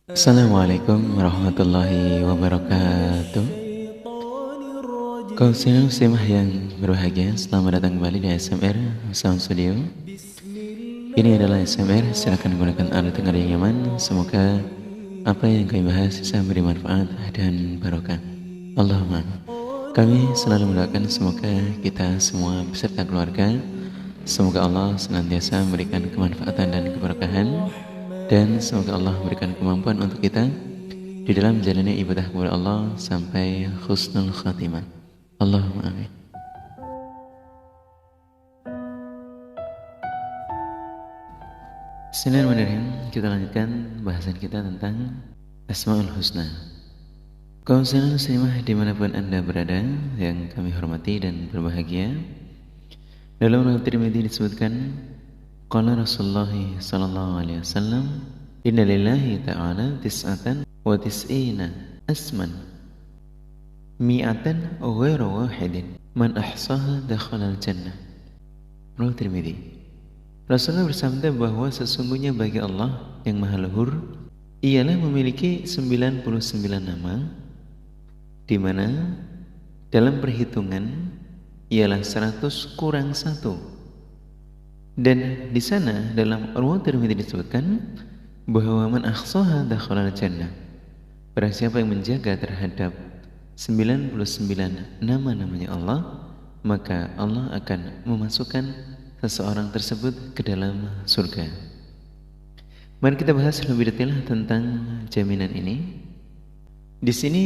Assalamualaikum warahmatullahi wabarakatuh. Kaum muslimah yang berbahagia, selamat datang kembali di ASMR Sound Studio. Ini adalah ASMR, silakan gunakan alat dengar yang nyaman. Semoga apa yang kami bahas bisa memberi manfaat dan barokah. Allahumma. Kami selalu mendoakan semoga kita semua beserta keluarga, semoga Allah senantiasa memberikan kemanfaatan dan keberkahan, dan semoga Allah memberikan kemampuan untuk kita di dalam menjalani ibadah kepada Allah sampai husnul khatimah. Allahumma amin. Bismillahirrahmanirrahim. Kita lanjutkan bahasan kita tentang Asmaul Husna. Kaum muslimah dimanapun Anda berada yang kami hormati dan berbahagia, dalam riwayat Tirmidzi disebutkan, qala Rasulullah sallallahu alaihi wasallam, inna lillahi ta'ala tis'atan wa tis'ina asman mi'atan ghairu wahidin man ahsaha dakhala al-jannah. Riwayat Tirmidzi. Rasulullah bersabda bahwa sesungguhnya bagi Allah yang Maha Luhur ialah memiliki 99 nama, di mana dalam perhitungan ialah 100 kurang 1. Dan di sana dalam riwayat Tirmidzi disebutkan bahwa man ahsaha dakhala al-jannah. Barang siapa yang menjaga terhadap 99 nama-namanya Allah, maka Allah akan memasukkan seseorang tersebut ke dalam surga. Mari kita bahas lebih detail tentang jaminan ini. Di sini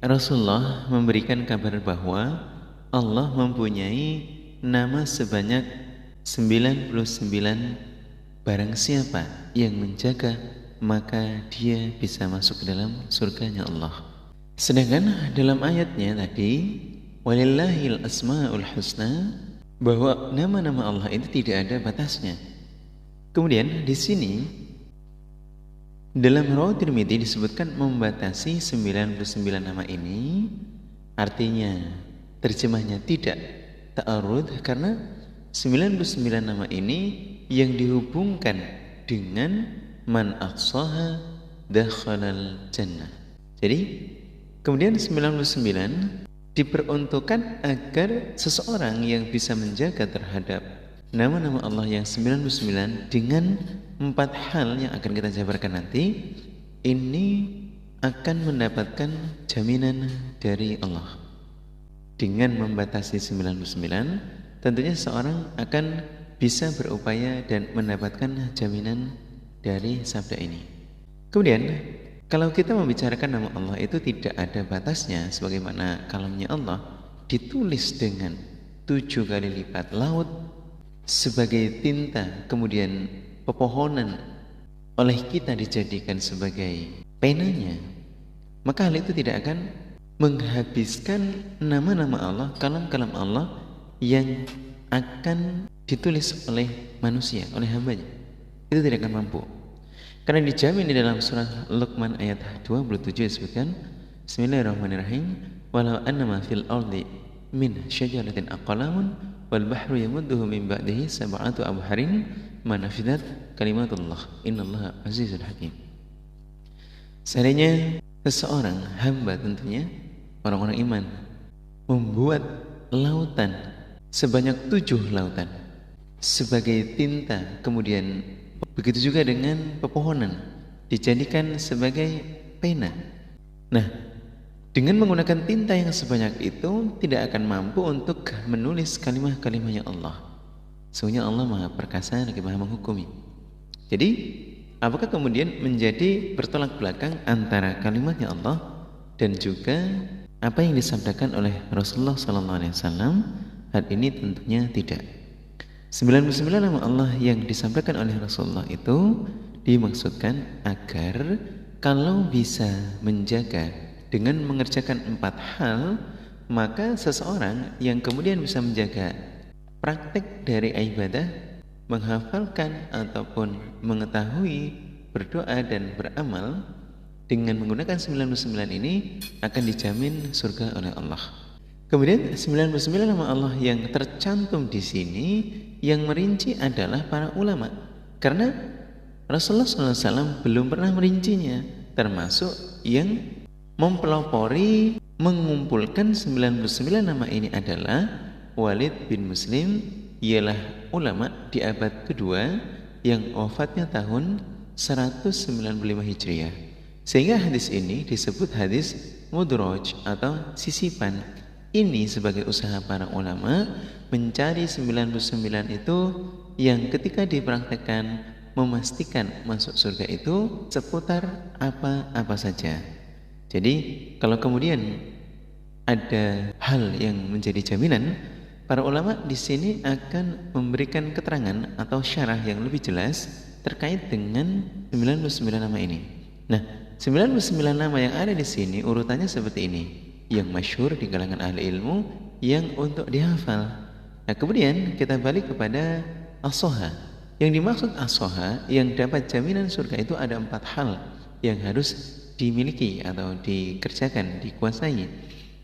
Rasulullah memberikan kabar bahwa Allah mempunyai nama sebanyak 99. Barang siapa yang menjaga, maka dia bisa masuk ke dalam surganya Allah. Sedangkan dalam ayatnya tadi, walillahil asmaul husna, bahwa nama-nama Allah itu tidak ada batasnya. Kemudian di sini dalam riwayat Tirmidzi disebutkan membatasi 99 nama ini, artinya terjemahnya tidak ta'arud, karena 99 nama ini yang dihubungkan dengan man ahsaha dakhalal jannah. Jadi kemudian 99 diperuntukkan agar seseorang yang bisa menjaga terhadap nama-nama Allah yang 99 dengan 4 hal yang akan kita jabarkan nanti, ini akan mendapatkan jaminan dari Allah. Dengan membatasi 99, tentunya seorang akan bisa berupaya dan mendapatkan jaminan dari sabda ini. Kemudian kalau kita membicarakan nama Allah itu tidak ada batasnya, sebagaimana kalamnya Allah ditulis dengan 7 kali lipat laut sebagai tinta, kemudian pepohonan oleh kita dijadikan sebagai penanya, maka hal itu tidak akan menghabiskan nama-nama Allah, kalam-kalam Allah yang akan ditulis oleh manusia, oleh hambanya. Itu tidak akan mampu. Karena dijamin di dalam surah Luqman ayat 27 disebutkan, Bismillahirrahmanirrahim, walau annama fil ardi min syajaratin aqlamun wal bahru yamudduhu min ba'dihi sab'atu abharin ma nafidat kalimatullah innallaha azizul hakim. Seandainya seseorang hamba, tentunya orang-orang iman, membuat lautan sebanyak 7 lautan sebagai tinta, kemudian begitu juga dengan pepohonan dijadikan sebagai pena. Nah, dengan menggunakan tinta yang sebanyak itu tidak akan mampu untuk menulis kalimat-kalimatnya Allah. Sesungguhnya Allah Maha Perkasa lagi Maha Menghukumi. Jadi, apakah kemudian menjadi bertolak belakang antara kalimatnya Allah dan juga apa yang disabdakan oleh Rasulullah SAW? Hal ini tentunya tidak. 99 nama Allah yang disampaikan oleh Rasulullah itu dimaksudkan agar kalau bisa menjaga dengan mengerjakan 4 hal, maka seseorang yang kemudian bisa menjaga praktek dari ibadah, menghafalkan ataupun mengetahui, berdoa dan beramal dengan menggunakan 99 ini akan dijamin surga oleh Allah. Kemudian 99 nama Allah yang tercantum di sini yang merinci adalah para ulama, karena Rasulullah SAW belum pernah merincinya. termasuk yang mempelopori mengumpulkan 99 nama ini adalah Walid bin Muslim, ialah ulama di abad kedua yang wafatnya tahun 195 Hijriah. Sehingga hadis ini disebut hadis mudraj atau sisipan. Ini sebagai usaha para ulama mencari 99 itu yang ketika dipraktekkan memastikan masuk surga itu seputar apa-apa saja. Jadi kalau kemudian ada hal yang menjadi jaminan, para ulama di sini akan memberikan keterangan atau syarah yang lebih jelas terkait dengan 99 nama ini. Nah, 99 nama yang ada di sini urutannya seperti ini. Yang masyhur di kalangan ahli ilmu, yang untuk dihafal. Nah, kemudian kita balik kepada as-soha. Yang dimaksud as-soha yang dapat jaminan surga itu ada 4 hal yang harus dimiliki atau dikerjakan, dikuasai.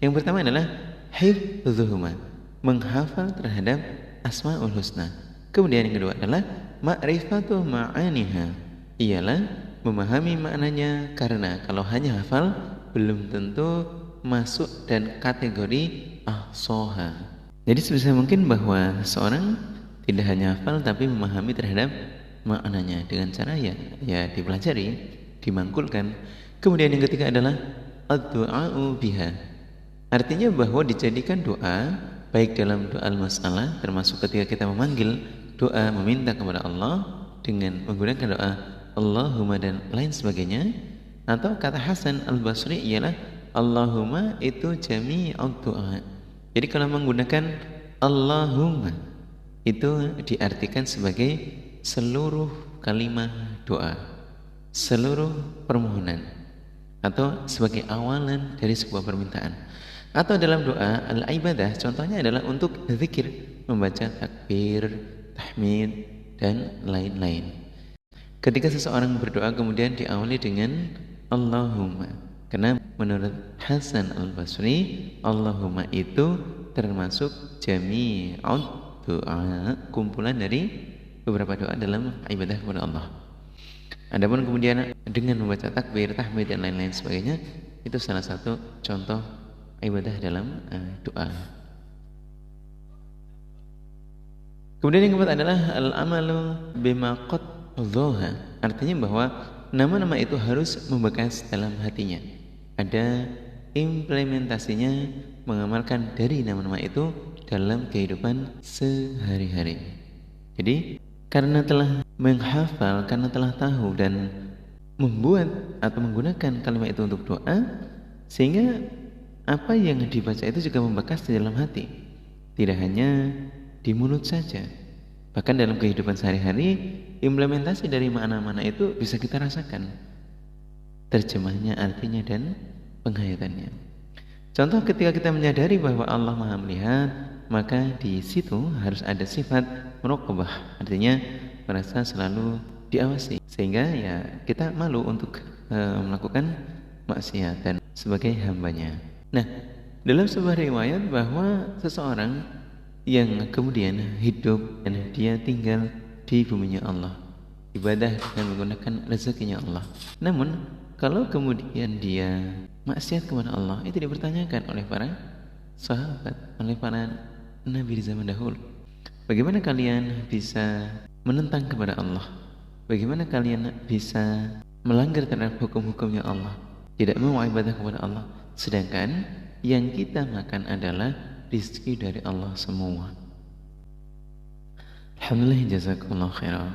Yang pertama adalah hifdzuhuma, menghafal terhadap asmaul husna. Kemudian yang kedua adalah ma'rifatu ma'aniha, ialah memahami maknanya, karena kalau hanya hafal belum tentu masuk dan kategori ahsoha. Jadi sebisa mungkin bahwa seorang tidak hanya hafal tapi memahami terhadap maknanya dengan cara ya dipelajari, dimangkulkan. Kemudian yang ketiga adalah ad-du'a'u biha, artinya bahwa dijadikan doa baik dalam doa al-mas'alah, termasuk ketika kita memanggil doa meminta kepada Allah dengan menggunakan doa Allahumma dan lain sebagainya, atau kata Hasan al-Basri ialah Allahumma itu jami'ud doa. Jadi kalau menggunakan Allahumma itu diartikan sebagai seluruh kalimat doa, seluruh permohonan, atau sebagai awalan dari sebuah permintaan. Atau dalam doa al-ibadah contohnya adalah untuk zikir, membaca takbir, tahmid dan lain-lain. Ketika seseorang berdoa kemudian diawali dengan Allahumma, karena menurut Hasan al-Basri Allahumma itu termasuk jami'ud doa, kumpulan dari beberapa doa dalam ibadah kepada Allah. Adapun kemudian dengan membaca takbir, tahmid dan lain-lain sebagainya, itu salah satu contoh ibadah dalam doa. Kemudian yang keempat adalah al-amalu bima qad dhoha, artinya bahwa nama-nama itu harus membekas dalam hatinya. Ada implementasinya, mengamalkan dari nama-nama itu dalam kehidupan sehari-hari. Jadi karena telah menghafal, karena telah tahu dan membuat atau menggunakan kalimat itu untuk doa, sehingga apa yang dibaca itu juga membekas di dalam hati, tidak hanya di mulut saja, bahkan dalam kehidupan sehari-hari implementasi dari makna-makna itu bisa kita rasakan, terjemahnya, artinya dan penghayatannya. Contoh ketika kita menyadari bahwa Allah Maha melihat, maka di situ harus ada sifat muraqabah, artinya merasa selalu diawasi, sehingga ya kita malu untuk melakukan maksiat dan sebagai hambanya. Nah, dalam sebuah riwayat bahwa seseorang yang kemudian hidup dan dia tinggal di buminya Allah, ibadah dengan menggunakan rezekinya Allah, namun kalau kemudian dia maksiat kepada Allah, itu dipertanyakan oleh para sahabat, oleh para nabi di zaman dahulu. Bagaimana kalian bisa menentang kepada Allah? Bagaimana kalian bisa melanggar terhadap hukum-hukumnya Allah, tidak mau ibadah kepada Allah, sedangkan yang kita makan adalah rezeki dari Allah semua. Alhamdulillah, jazakumullah khairan.